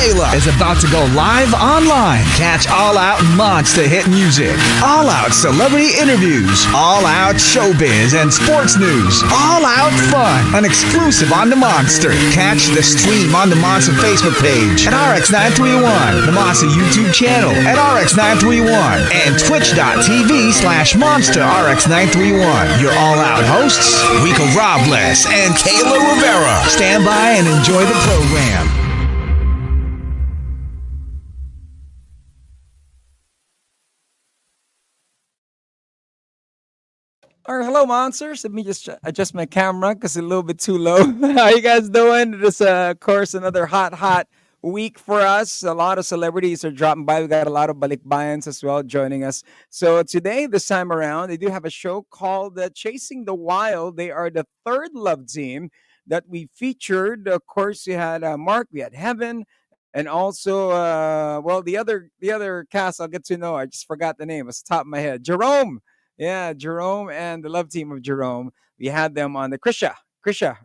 Kayla is about to go live online. Catch All Out Monster hit music, All Out celebrity interviews, All Out showbiz and sports news, All Out fun, an exclusive on the Monster. Catch the stream on the Monster Facebook page at RX931, the Monster YouTube channel at RX931, and twitch.tv/Monster RX931. Your All Out hosts, Rico Robles and Kayla Rivera. Stand by and enjoy the program. All right, hello, monsters. Let me just adjust my camera because it's a little bit too low. How you guys doing? It is, of course, another hot week for us. A lot of celebrities are dropping by. We got a lot of balikbayans as well joining us. So today, this time around, they do have a show called Chasing the Wild. They are the third love team that we featured. Of course, we had Mark, we had Heaven, and also, the other cast I'll get to know. I just forgot the name. It's the top of my head. Jerome. Yeah, Jerome and the love team of Jerome. We had them on the Krisha,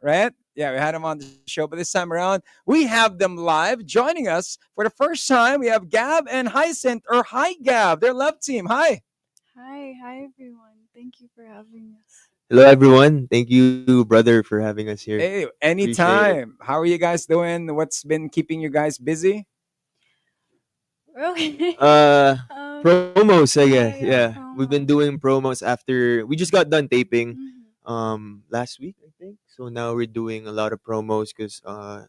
right? Yeah, we had them on the show. But this time around, we have them live joining us for the first time. We have GAB and Hyacinth, or Hi GAB, their love team. Hi. Hi everyone. Thank you for having us. Hello, everyone. Thank you, brother, for having us here. Hey, Appreciate it. anytime. How are you guys doing? What's been keeping you guys busy? Okay. Promos, I guess. yeah, Yeah, we've been doing promos after we just got done taping last week, I think. So now we're doing a lot of promos because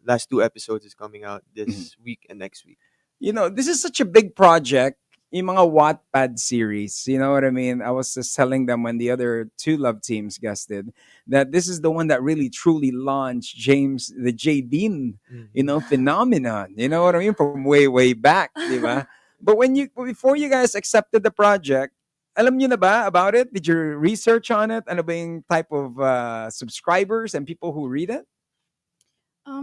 last two episodes is coming out this week and next week. You know, this is such a big project. Yung mga Wattpad series, you know what I mean? I was just telling them when the other two love teams guested that this is the one that really truly launched James, the J. Dean, phenomenon. You know what I mean? From way back, di ba? But before you guys accepted the project, alam niyo na ba about it? Did you research on it? Ano ba yung type of subscribers and people who read it?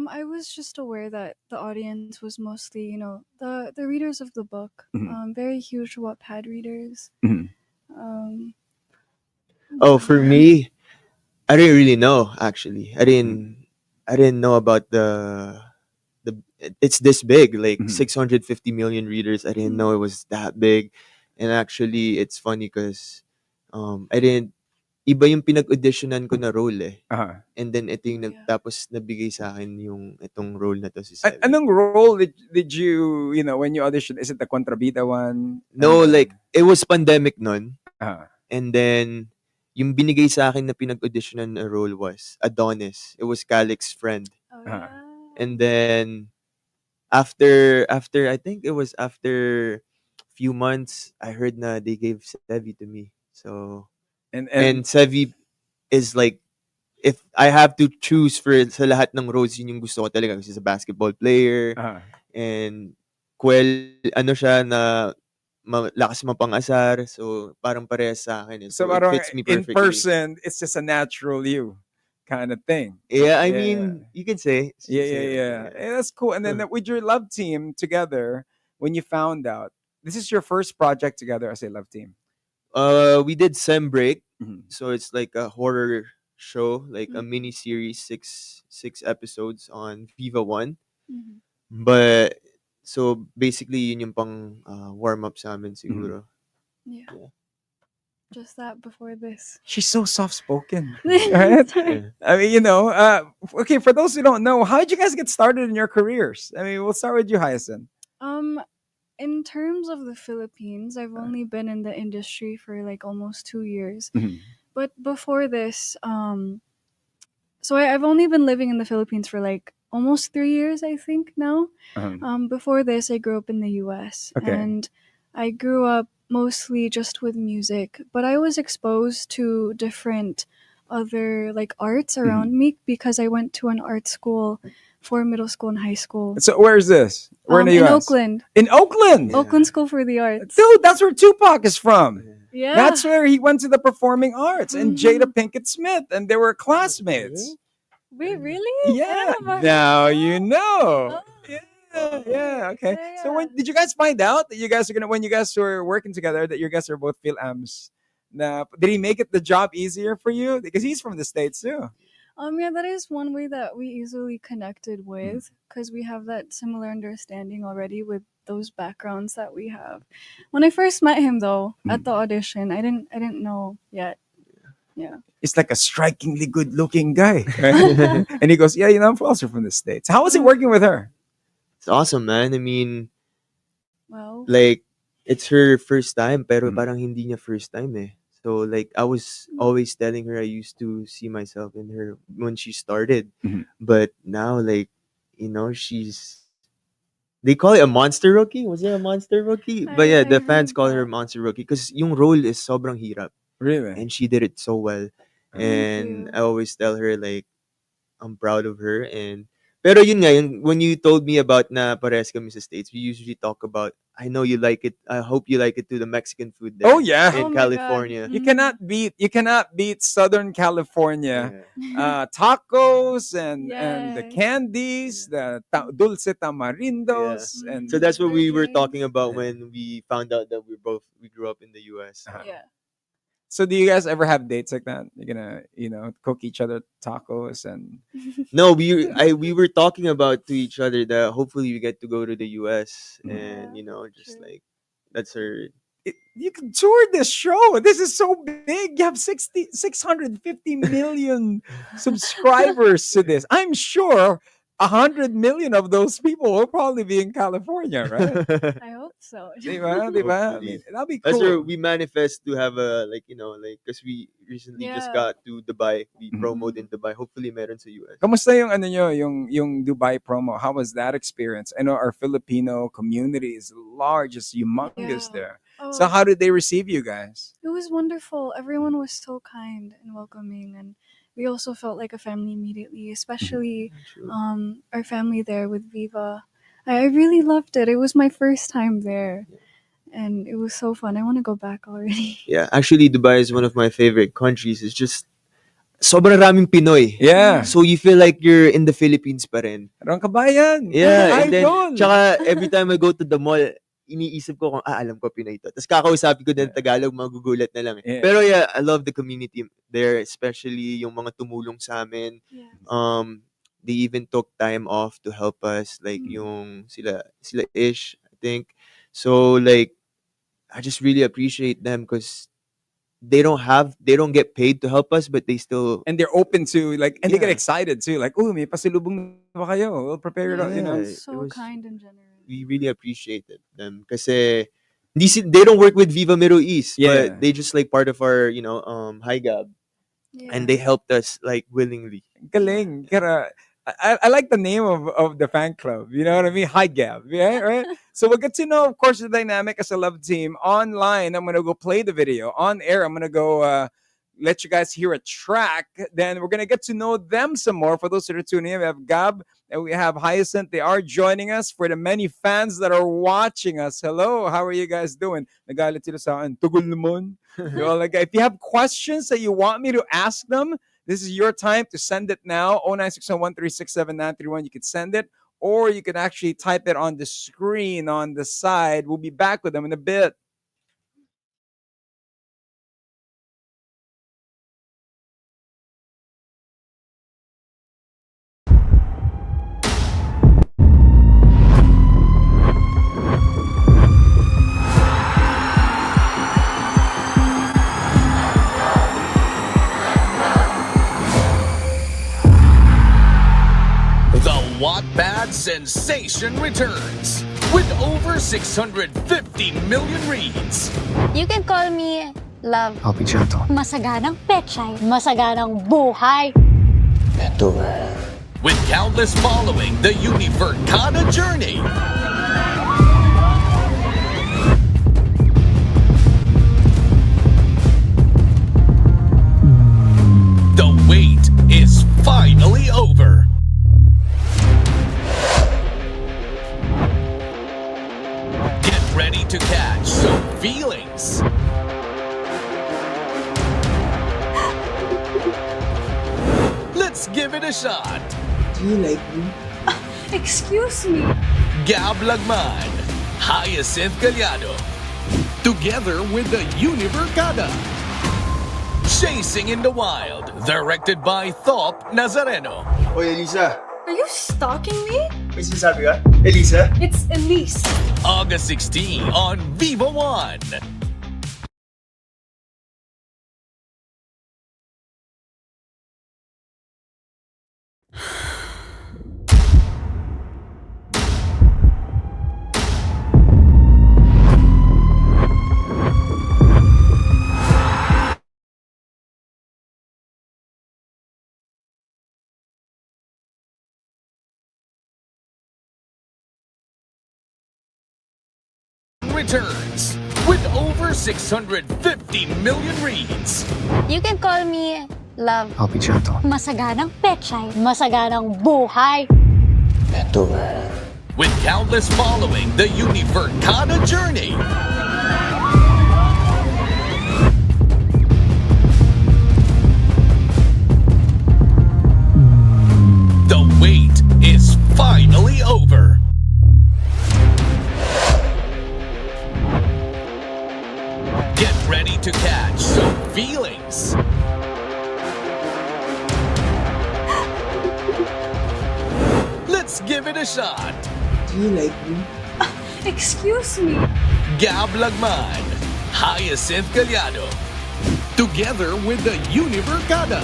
I was just aware that the audience was mostly, the readers of the book. Very huge Wattpad readers. Um, Oh, for me, I didn't really know actually. I didn't know about the it's this big, like 650 million readers. I didn't know it was that big. And actually, it's funny because I didn't iba yung pinag-auditionan ko na role eh. And then ito yung tapos nabigay sa akin yung itong role na to si Sevi. Anong role did you, when you auditioned, is it the kontrabida one? No, like it was pandemic nun. Uh-huh. And then yung binigay sa akin na pinag-auditionan na role was Adonis. It was Calix's friend. And then after I think it was after few months, I heard na they gave Sevi to me. So and Sevi is like, if I have to choose for sa lahat ng roles, yun yung gusto ko talaga kasi he's a basketball player. And ano siya na malakas mapang-asar. So parang parehas sa akin. So it fits me perfectly. In person, it's just a natural you kind of thing. Yeah, I mean, you can say. Yeah. Hey, that's cool. And then with your love team together, when you found out, this is your first project together as a love team. We did Sem Break. So it's like a horror show, like a mini series, six episodes on Viva One. But so basically yun yung pang warm up sa amin siguro. Yeah. Just that before this. She's so soft spoken. Right? I mean, okay, for those who don't know, how did you guys get started in your careers? I mean, we'll start with you, Hyacinth. In terms of the Philippines, I've only been in the industry for like almost 2 years. But before this, so I've only been living in the Philippines for like almost 3 years, I think now. Before this, I grew up in the US. Okay. And I grew up mostly just with music, but I was exposed to different other like arts around me because I went to an art school for middle school and high school. So where is this? Where in the US? In Oakland. In Oakland? Yeah. Oakland School for the Arts. Dude, that's where Tupac is from. Yeah. That's where he went to the performing arts and Jada Pinkett Smith, and they were classmates. Wait, really? Yeah. I Now you know. Oh. Yeah. Okay. Yeah. So when did you guys find out that you guys are when you guys were working together, that you guys are both Phil-Ams? Now, did he make it the job easier for you? Because he's from the States too. Yeah, that is one way that we easily connected with because we have that similar understanding already with those backgrounds that we have. When I first met him though, at the audition, I didn't know yet. Yeah. He's like a strikingly good-looking guy, right? And he goes, "Yeah, I'm also from the States." How was it working with her? It's awesome, man. I mean, Well, like, it's her first time, pero Mm. parang hindi niya first time eh. So, like, I was always telling her I used to see myself in her when she started. Mhm. But now, like, they call it a monster rookie? Was it a monster rookie? But yeah, I the fans heard call her that. monster rookie because yung role is sobrang hirap. Really? And she did it so well. Thank And you. I always tell her, like, I'm proud of her. Pero yun nga, when you told me about na parehas kami sa States, we usually talk about, I know you like it, I hope you like it too, the Mexican food there Oh yeah. Oh in my God. California. You cannot beat Southern California Yeah. tacos and the Yes. candies, the dulce tamarindos, and So that's what we were Drinks. talking about when we found out that we grew up in the US. Uh-huh. Yeah. So do you guys ever have dates like that? You're gonna, cook each other tacos and No, we were talking about to each other that hopefully we get to go to the US and Yeah, just true. like that's her. you can tour this show. This is so big. You have 650 million subscribers to this. I'm sure 100 million of those people will probably be in California, right? I hope so. Diba? Diba? I Hopefully. mean, that'll be That's where cool. we manifest to have a like because we recently just Yeah. got to Dubai. We Mhm. promoted in Dubai. Hopefully meron sa US. Kamusta yung ano nyo, yung Dubai promo? How was that experience? I know our Filipino community is large, it's humongous Yeah. there. Oh, So how did they receive you guys? it was wonderful. Everyone was so kind and welcoming, and we also felt like a family immediately, especially True. our family there with Viva. I really loved it. It was my first time there, and it was so fun. I want to go back already. Yeah, actually Dubai is one of my favorite countries. It's just sobrang raming Pinoy. Yeah. So you feel like you're in the Philippines pa rin. Rang kabayan. Yeah, and then Idol. tsaka every time I go to the mall, iniisip ko kung alam ko Pinoy to. Tapos kakausapin ko din Tagalog, magugulat na lang eh. Yeah. Pero yeah, I love the community there, especially yung mga tumulong sa amin. Yeah. They even took time off to help us, like yung sila ish, I think. So like I just really appreciate them because they don't get paid to help us, but they still And they're open to and they get Yeah. excited too. Like, oh, may pasilubong na ba kayo? We'll prepare it, Yeah, Yeah, . so kind and generous. we really appreciated them kasi they don't work with Viva Middle East, Yeah. but they just like part of our high GAB, Yeah. and they helped us like willingly. Galing. I like the name of the fan club. You know what I mean? High Gab. Yeah, right? So we'll get to know, of course, the dynamic as a love team. Online, I'm going to go play the video. On air, I'm going to go let you guys hear a track. Then we're going to get to know them some more. For those that are tuning in, we have Gab and we have Hyacinth. They are joining us. For the many fans that are watching us, hello, how are you guys doing? Nagalit sila sa akin, tugol naman. If you have questions that you want me to ask them, this is your time to send it now. 0961136791. You can send it, or you can actually type it on the screen on the side. We'll be back with them in a bit. The Wattpad sensation returns with over 650 million reads. You can call me Love. I'll be gentle. Masaganang pechay. Masaganang buhay. With countless following the Univercada journey. The wait is finally over. Get ready to catch some feelings. Let's give it a shot. Do you like me? Excuse me. GAB Lagman, Hyacinth Callado, together with the Univercada. Chasing in the Wild, directed by Thop Nazareno. Oy, Elisa. Are you stalking me? May sinasabi ka? Elisa? It's Elise. August 16 on Viva One. Returns with over 650 million reads. You can call me love. I'll be gentle. Masaganang pechay. Masaganang buhay. With countless following the Univercada journey. The wait is finally over. Get ready to catch some feelings. Let's give it a shot. Do you like me? Excuse me. GAB Lagman, Hyacinth Callado, together with the Univercada.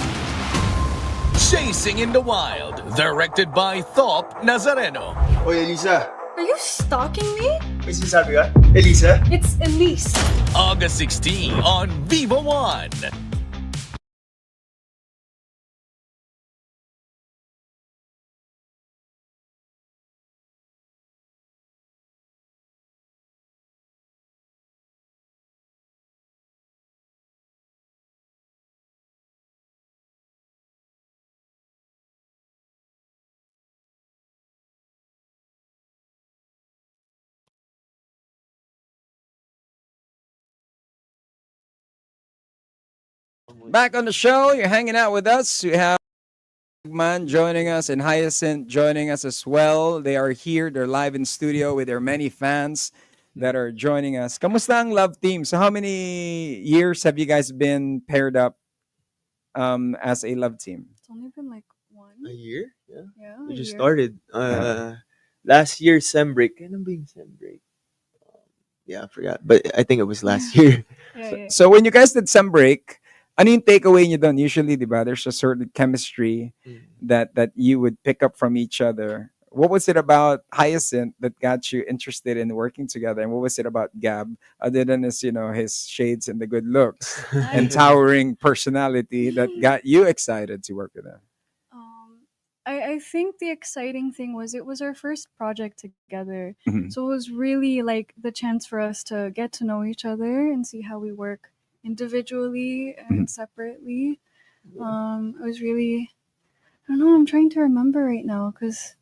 Chasing in the Wild, directed by Thop Nazareno. Oy, Elisa. Are you stalking me? May sinasabi ka? Elisa? It's Elise. August 16 on Viva One. Back on the show, you're hanging out with us. We have Lagman joining us and Hyacinth joining us as well. They are here. They're live in studio with their many fans that are joining us. Kamusta ang love team? So how many years have you guys been paired up as a love team? It's only been like one. A year? Yeah. Yeah. We a just year. started. Last year, sem break. Kailan ba yung sem break? Yeah, I forgot. But I think it was last year. Yeah. So when you guys did some break, ano yung takeaway nyo doon? Usually, di ba, there's a certain chemistry that you would pick up from each other. What was it about Hyacinth that got you interested in working together? And what was it about Gab, other than his, his shades and the good looks and towering personality that got you excited to work with him? I think the exciting thing was it was our first project together. Mhm. So it was really like the chance for us to get to know each other and see how we work individually and separately. It was really, I don't know, I'm trying to remember right now because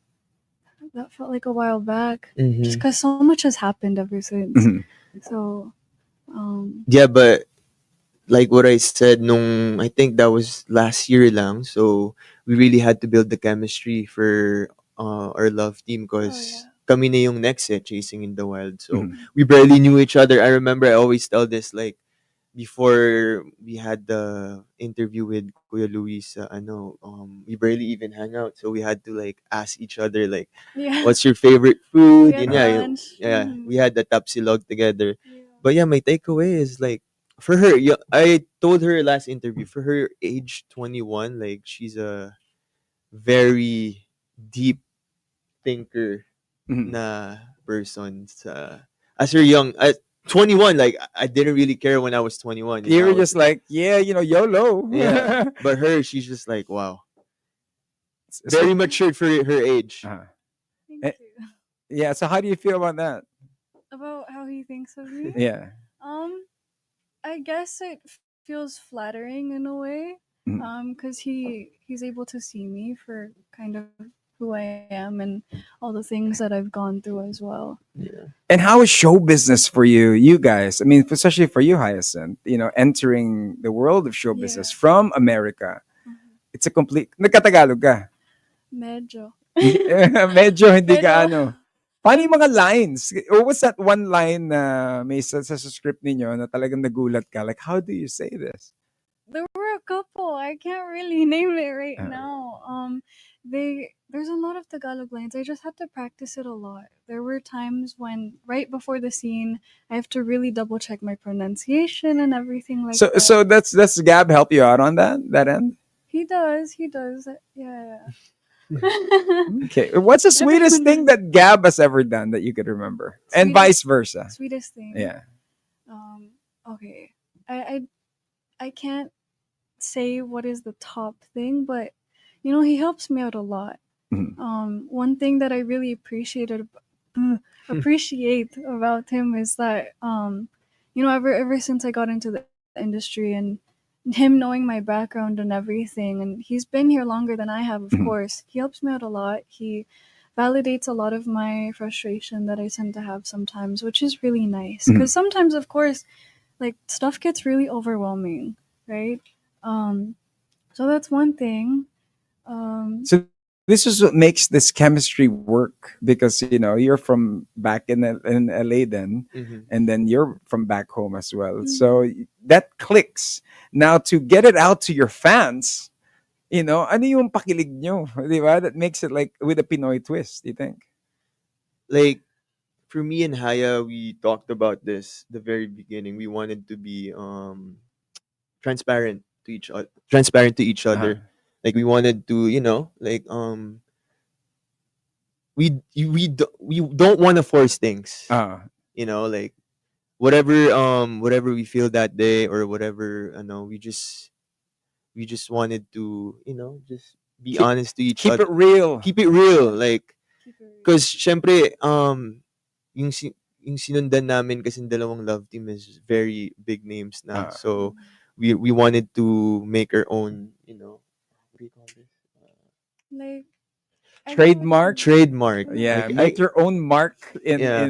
that felt like a while back. Just because so much has happened ever since. Mhm. So, Yeah, but like what I said, I think that was last year lang. So we really had to build the chemistry for our love team because kami na yung next Chasing in the Wild. So we barely knew each other. I remember I always tell this, like, before we had the interview with Kuya Luis, we barely even hang out. So we had to like ask each other, like, yeah. what's your favorite food? We had Yun nga, lunch. Mhm. we had the tapsilog together. Yeah. But yeah, my takeaway is like, for her, I told her last interview, for her age 21, like, she's a very deep thinker na person. As her young, at 21, like, I didn't really care when I was 21. You were I was- just like, YOLO. yeah. But her, she's just like, wow. So- Very matured for her age. Uh-huh. Thank you. Yeah, so how do you feel about that? About how he thinks of me? Yeah. I guess it feels flattering in a way. Mhm. Because he's able to see me for kind of who I am and all the things that I've gone through as well. And how is show business for you guys? I mean, especially for you, Hyacinth, entering the world of show business from America. It's a complete, nagkatagalog ka. Medyo. Medyo hindi ka Medyo. Paano yung mga lines? What was that one line na may sa script ninyo na talagang nagulat ka? Like, how do you say this? there were a couple. I can't really name it right Uh, now. There's a lot of Tagalog lines. I just had to practice it a lot. There were times when right before the scene, I have to really double check my pronunciation and everything like so that. so that's Gab help you out on that end? He does. He does. Yeah. Okay. What's the sweetest thing Everyone that Gab has ever done that you could remember? And sweetest vice versa. sweetest thing. Yeah. Um. Okay. I can't say what is the top thing, but he helps me out a lot. Mhm. One thing that I really appreciate about him is that ever since I got into the industry and him knowing my background and everything, and he's been here longer than I have, of Mhm. course. He helps me out a lot. He validates a lot of my frustration that I tend to have sometimes, which is really nice. Mhm. Because sometimes, of course, like stuff gets really overwhelming, right? Um, so that's one thing. So this is what makes this chemistry work because you're from back in LA then, Mhm. and then you're from back home as well. Mhm. So that clicks. Now to get it out to your fans, ano yung pakilig nyo, di ba? That makes it like with a Pinoy twist. You think? Like for me and Haya, we talked about this the very beginning. We wanted to be transparent to each Uh-huh. other. Like we wanted to, like we don't want to force things. Uh, Like whatever we feel that day or whatever, we just wanted to, just be keep honest to each keep other. it real. Keep it real, like Keep it real. because syempre yung sinundan namin kasi dalawang love team is very big names na. Uh, So we wanted to make our own, what do you call this? Like I know what Trademark. Trademark. Yeah, Like make your own mark in yeah.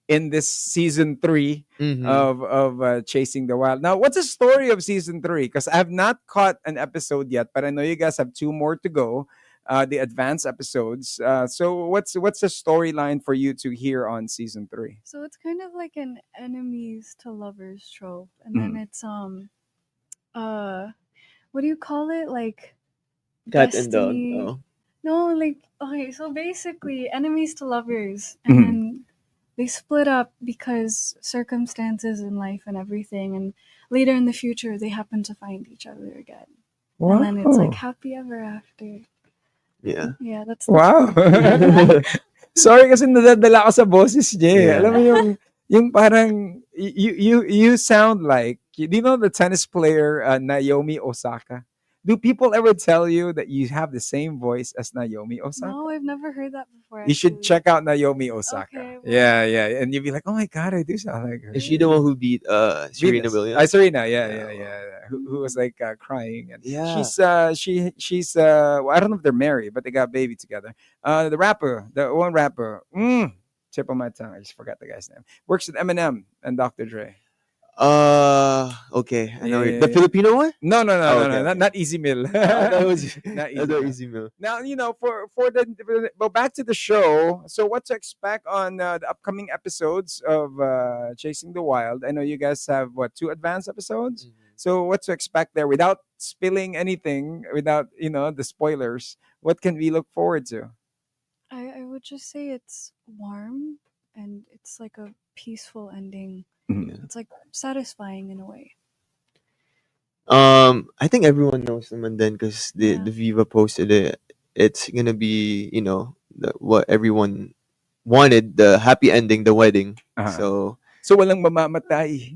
in this season 3 Mhm. of Chasing the Wild. Now, what's the story of season 3? Because I have not caught an episode yet, but I know you guys have 2 more to go. The advanced episodes. So what's the storyline for you to hear on season 3? So it's kind of like an enemies to lovers trope, and then Mhm. it's what do you call it? Like Cat and dog. destiny. Oh. No, like okay. So basically, enemies to lovers, and Mhm. then they split up because circumstances in life and everything, and later in the future they happen to find each other again, and then it's like Wow. happy ever after. Yeah. Yeah, that's the Wow. trope. Sorry kasi nadadala ako sa boses niya. Eh. Yeah. Alam mo yung parang you sound like, do you know the tennis player Naomi Osaka? Do people ever tell you that you have the same voice as Naomi Osaka? No, I've never heard that before. You should Actually. check out Naomi Osaka. Okay, well- Yeah. And you'd be like, oh my God, I do sound like her. Is she the one who beat Serena Venus. Williams? Serena, Yeah. yeah. Who was like crying, and Yeah. she's well, I don't know if they're married, but they got a baby together. The one rapper, tip on my tongue, I just forgot the guy's name. Works with Eminem and Dr. Dre. Okay. I know Yeah. the Filipino one? No, Oh, okay, not Easy Mill. That was Not that Easy was Mill. easy meal. Now for the well, back to the show. So what to expect on the upcoming episodes of Chasing the Wild? I know you guys have 2 advanced episodes. So what to expect there without spilling anything, without the spoilers? What can we look forward to? I would just say it's warm and it's like a peaceful ending. Mhm. It's like satisfying in a way. I think everyone knows naman then because the Yeah. Viva posted it. It's gonna be what everyone wanted, the happy ending, the wedding. Uh-huh. So So walang mamamatay.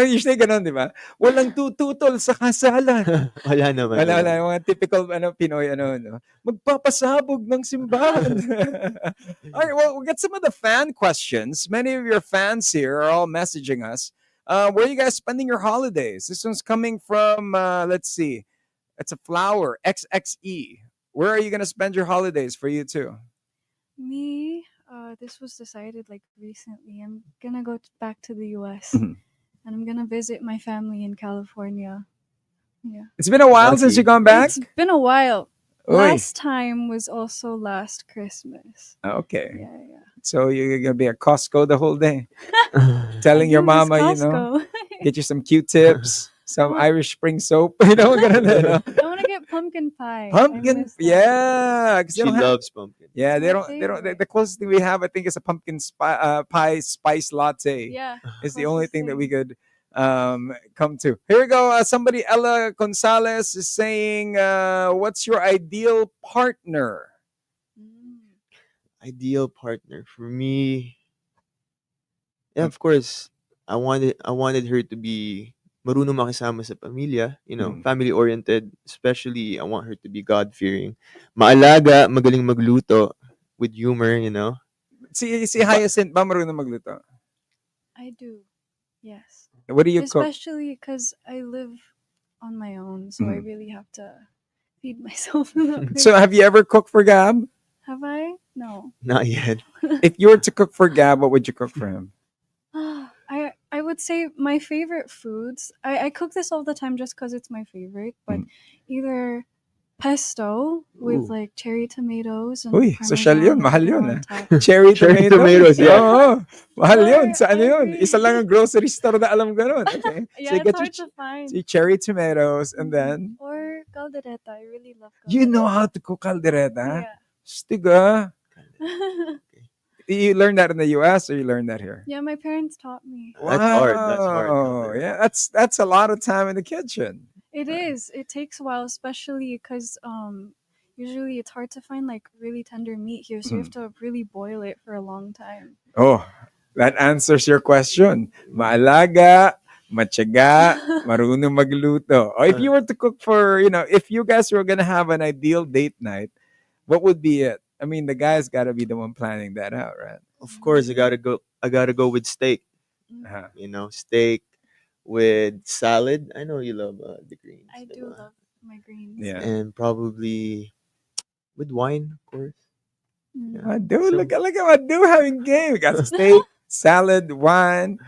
Usually ganun, di ba? Walang tututol sa kasalan. wala naman. Wala, yung mga typical Pinoy no. Magpapasabog ng simbahan. All right, well, we'll get some of the fan questions. Many of your fans here are all messaging us. Where are you guys spending your holidays? This one's coming from let's see. It's a flower, XXE. Where are you going to spend your holidays for you too? Me, this was decided like recently. I'm gonna go back to the US Mhm. and I'm gonna visit my family in California. Yeah. It's been a while since Lucky. you've gone back. It's been a while. Oy. Last time was also last Christmas. Okay. Yeah. So you're going to be at Costco the whole day, telling your I do miss mama, Costco. get you some Q-tips. some Oh. Irish Spring soap. You know, ganun, you know? I want to get pumpkin pie. I Pumpkin, miss that. yeah. 'Cause they She don't have- loves pumpkin. yeah, It's they my don't. They don't. favorite. The closest thing we have, I think, is a pumpkin pie spice latte. Yeah. It's the only closest thing that we thing. could come to. Here we go. Somebody, Ella Gonzalez, is saying, "What's your ideal partner?" Mm. Ideal partner for me. Yeah, of course. I wanted her to be marunong makisama sa pamilya, family oriented, especially I want her to be God fearing. Maalaga, magaling magluto with humor. Si Hyacinth ba marunong magluto? I do. Yes. What do you cook? Especially because I live on my own, so I Mhm. really have to feed myself a little bit. So, have you ever cooked for Gab? Have I? No. Not yet. If you were to cook for Gab, what would you cook for him? I would say my favorite foods. I cook this all the time just because it's my favorite, but either pesto with Ooh. like cherry tomatoes and Uy, social yun. parmesan Mahal oil yun, on ah. top. Cherry Cherry tomatoes. tomatoes, yeah. Oo. Mahal yun. Or Saan I yun? agree. Isa lang ang grocery store na alam ganun. Okay. Yeah, you it's get hard your to find. cherry tomatoes and then Or caldereta. I really love caldereta. you know how to cook caldereta? Yeah. Stig ah. You learned that in the US or you learned that here? Yeah, my parents taught me. That's hard. That's hard. Wow. Yeah, that's a lot of time in the kitchen. It is. It takes a while, especially because usually it's hard to find like really tender meat here, so you have to really boil it for a long time. Oh, that answers your question. Maalaga, matyaga, marunong magluto. Or if you were to cook for, if you guys were gonna have an ideal date night, what would be it? I mean, the guy's got to be the one planning that out, right? Of course, I gotta go with steak. Uh-huh. Steak with salad. I know you love the greens. I do diba? love my greens. Yeah. And probably with wine, of course. Mm. I do. So- Look at Madu having game. We got steak, salad, wine,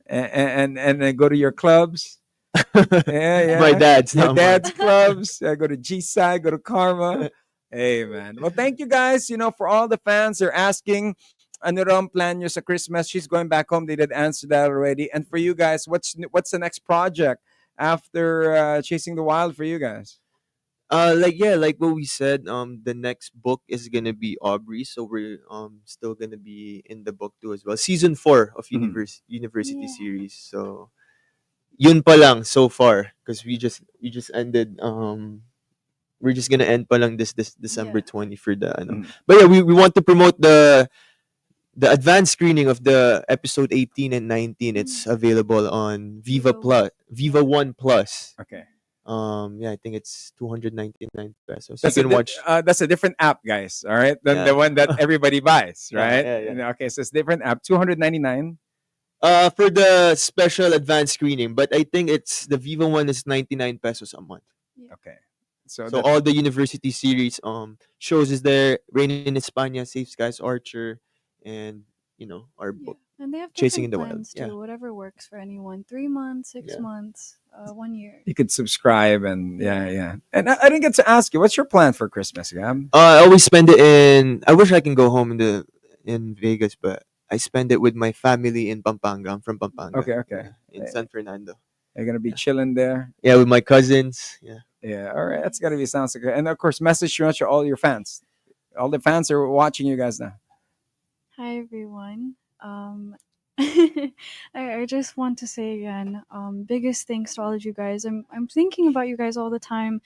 and then go to your clubs. Yeah. My dad's Your not mine. dad's clubs. Go to G-Side, go to Karma. Hey, man. Well, thank you guys. For all the fans, they're asking, ano raw ang plan nyo sa Christmas? She's going back home. They did answer that already. And for you guys, what's the next project after Chasing the Wild for you guys? Like what we said, the next book is gonna be Aubrey, so we're still gonna be in the book too as well. Season 4 of University Yeah. series. So yun pa lang so far because we just ended we're just gonna end pa lang this December Yeah. 20 for the Mhm. ano. But yeah, we want to promote the advanced screening of the episode 18 and 19. It's available on Viva One Plus. Okay. Yeah, I think it's 299 pesos. That's You can watch. that's a different app, guys. All right, than the Yeah. one that everybody buys, Yeah, right? yeah. Okay, so it's different app. 299. For the special advanced screening, but I think it's the Viva one is 99 pesos a month. Okay, so So all the university series shows is there. Rain in España, Safe Skies Archer, and our Yeah. book. And they have Chasing different in the Wild, plans too. yeah. Whatever works for anyone. 3 months, 6 Yeah. months, 1 year. you could subscribe and yeah. And I didn't get to ask you, what's your plan for Christmas, Gab? I always spend it in. I wish I can go home in Vegas, but I spend it with my family in Pampanga. I'm from Pampanga. Okay. Yeah, in San Fernando. You're gonna be chilling there. Yeah, with my cousins. Yeah. Yeah, all right. That's gotta be sounds like, and of course, message to all your fans. All the fans are watching you guys now. Hi everyone. I just want to say again, biggest thanks to all of you guys. I'm thinking about you guys all the time.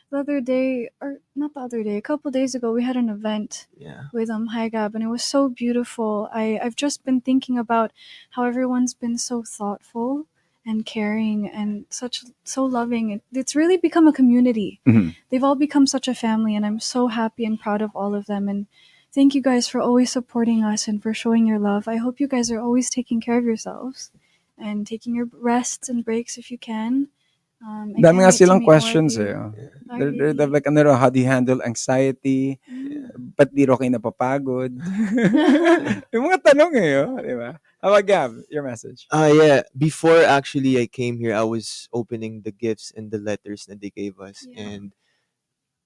The other day, or not the other day, a couple days ago, we had an event Yeah. with GAB, and it was so beautiful. I've just been thinking about how everyone's been so thoughtful and caring and so loving. It's really become a community. Mhm. They've all become such a family, and I'm so happy and proud of all of them. And thank you guys for always supporting us and for showing your love. I hope you guys are always taking care of yourselves and taking your rests and breaks if you can. I Dami can't nga wait to silang meet more of questions you. eh. I They're really- like, how do you handle anxiety? Ba't di raw kayo napapagod? Yung mga tanong eh, di ba? How about Gab, your message? Yeah. Before actually I came here, I was opening the gifts and the letters that they gave us, Yeah. and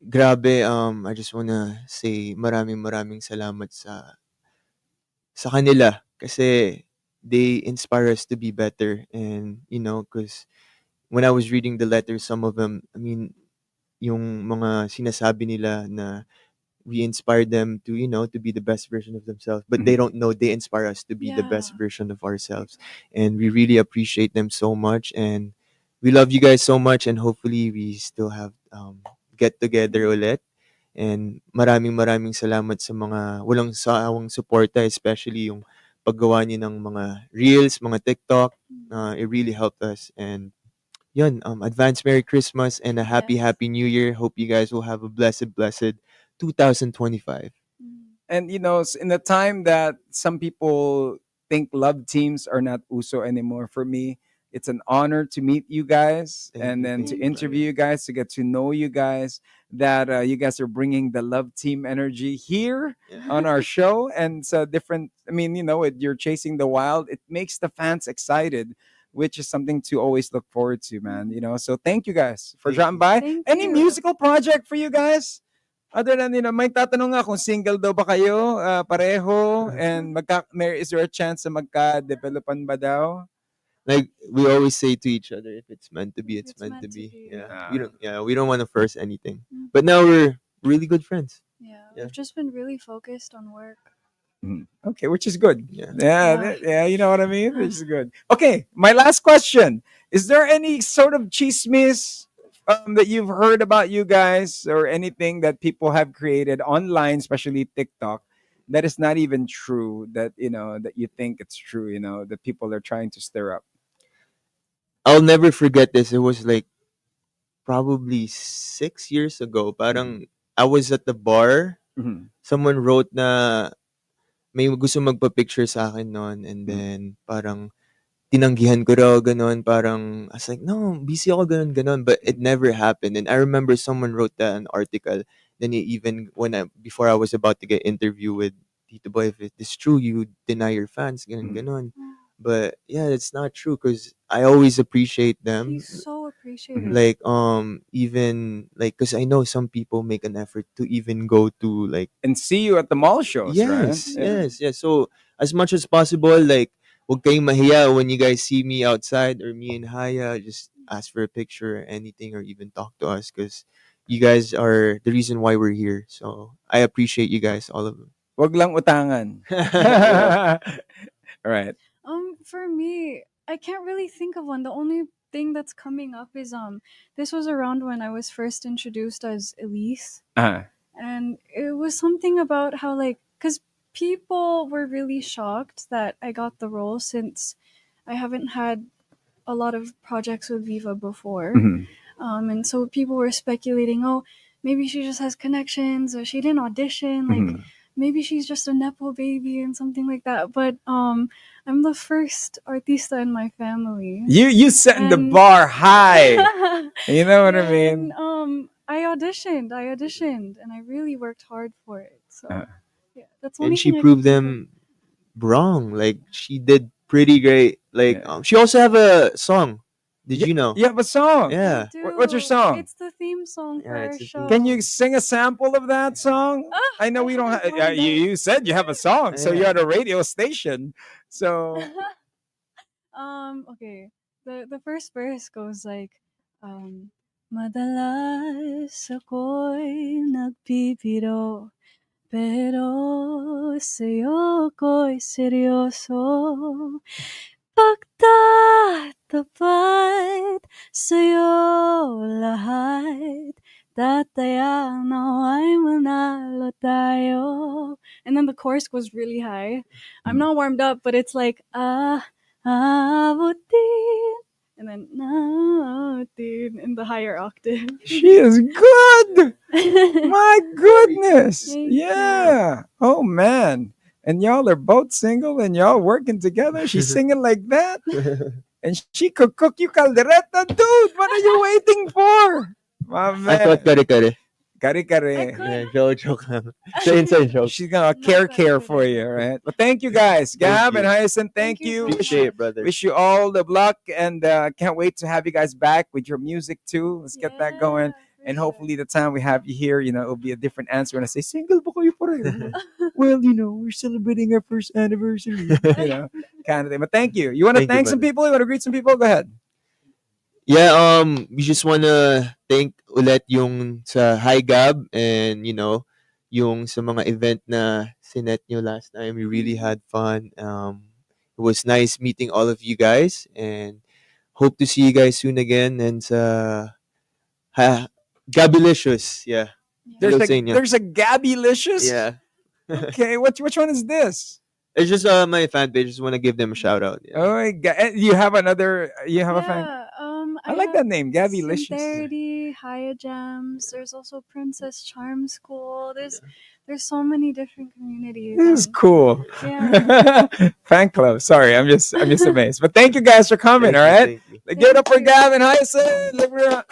grabe. I just wanna say maraming salamat sa kanila kasi they inspire us to be better, and because when I was reading the letters, some of them, I mean, yung mga sinasabi nila na we inspire them to, to be the best version of themselves, but they don't know they inspire us to be the best Yeah. version of ourselves. And we really appreciate them so much. And we love you guys so much. And hopefully we still have get together ulit. And maraming salamat sa mga walang sawang suporta, especially yung paggawa niyo ng mga reels, mga TikTok. It really helped us. And yun, advance Merry Christmas and a happy New Year. Hope you guys will have a blessed 2025. And in the time that some people think love teams are not uso anymore, for me, it's an honor to meet you guys and then to interview you guys, to get to know you guys. That you guys are bringing the love team energy here on our show, and it's a different. I mean, you're chasing the wild. It makes the fans excited, which is something to always look forward to, man. So thank you guys for dropping by. Thank Any you. musical project for you guys? Other than, may tatanong nga kung single daw ba kayo, pareho, and is there a chance na magka-developan ba daw? Like we always say to each other, if it's meant to be, it's meant to be. We don't want to force anything. But now we're really good friends. Yeah, we've just been really focused on work. Okay, which is good. Yeah. Yeah, you know what I mean? Which is good. Okay, my last question. Is there any sort of chismis that you've heard about you guys, or anything that people have created online, especially TikTok, that is not even true, that that you think it's true, that people are trying to stir up? I'll never forget this. It was like probably 6 years ago. Parang I was at the bar. Someone wrote na may gusto magpa-picture sa akin noon, and then parang tinanggihan ko raw, ganon. Parang I was like, no, busy ako, ganon. But it never happened. And I remember someone wrote that an article. Then even before I was about to get interview with Tito Boy, if it is true, you deny your fans, ganon. But yeah, it's not true because I always appreciate them. He's so appreciative. Like even like because I know some people make an effort to even go to like And see you at the mall shows, yes, right? yes. So as much as possible, like huwag kayong mahiya when you guys see me outside or me and Haya, just ask for a picture or anything, or even talk to us because you guys are the reason why we're here. So I appreciate you guys, all of them. Wag lang utangan. All right. For me, I can't really think of one. The only thing that's coming up is this was around when I was first introduced as Elise. And it was something about how because people were really shocked that I got the role, since I haven't had a lot of projects with Viva before. And so people were speculating, oh, maybe she just has connections, or she didn't audition, like maybe she's just a nepo baby and something like that. But I'm the first artista in my family. You set the bar high. You know what I mean? And, I auditioned, and I really worked hard for it. So yeah, that's the only And she thing I proved can think them wrong. Like she did pretty great. Like she also have a song. Did you know? You have a song. Yeah. of. What's your song? It's the theme song for Yeah, our it's a show. theme Can you sing a sample of that song? I know we don't have. haven't lined You said you have a song, so you're Yeah. at a radio station. So Okay. The first verse goes like, Madalas ako'y nagpipiro, pero sa'yo ko'y seryoso. Pagtatapat sa'yo lahat, tataya nawa'y manalo tayo. And then the chorus goes really high. I'm not warmed up, but it's like, abutin. And then, natin in the higher octave. she is good. My goodness. Thank Yeah. Oh man. And y'all are both single and y'all working together. She's singing like that. And she could cook you caldereta, dude. What are you waiting for? My man. I thought kare-kare. Kare-kare. Yeah, joke lang. It's an inside joke. She's gonna care for you, right? But thank you guys, Gab and Hyacinth. Thank you. so Appreciate it, brother. Wish you all the luck, and can't wait to have you guys back with your music too. Let's get that going. And hopefully the time we have you here, it'll be a different answer when I say single ba kayo pareho? Well, we're celebrating our first anniversary. Kind of thing. But thank you. You want to Thank you, thank some brother. people? You want to greet some people? Go ahead. Yeah, we just wanna thank ulit yung sa GAB and, yung sa mga event na sinet nyo last time. We really had fun. It was nice meeting all of you guys and hope to see you guys soon again and sa Gabilicious. Yeah. There's Hello a sa inyo. there's a Gabby-licious? Yeah. Okay, which one is this? It's just my fan page. Just want to give them a shout out. Yeah. Oh my god. You have a fan. Yeah, I like have that name, Gabby-licious. Sincerity, Haya Jams. There's also Princess Charm School. There's so many different communities. This is cool. Yeah. Fan club. Sorry, I'm just amazed. But thank you guys for coming. All right. Thank you. Give it up for Thank you. Gavin Hyacinth.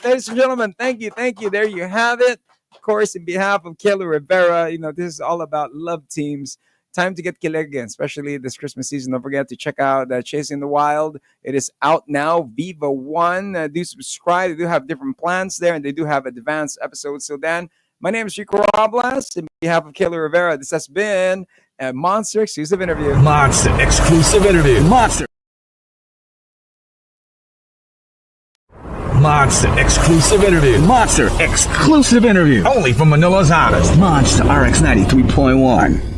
Ladies and gentlemen, thank you. There you have it. Of course, in behalf of Kelly Rivera, this is all about love teams. Time to get kilig again, especially this Christmas season. Don't forget to check out Chasing the Wild. It is out now. Viva One. Do subscribe. They do have different plans there, and they do have advanced episodes. So then, my name is Rico Robles. In behalf of Kelly Rivera, this has been a Monster exclusive interview. Monster exclusive interview. Monster exclusive interview. Monster exclusive interview. Only from Manila's hottest. Monster RX93.1.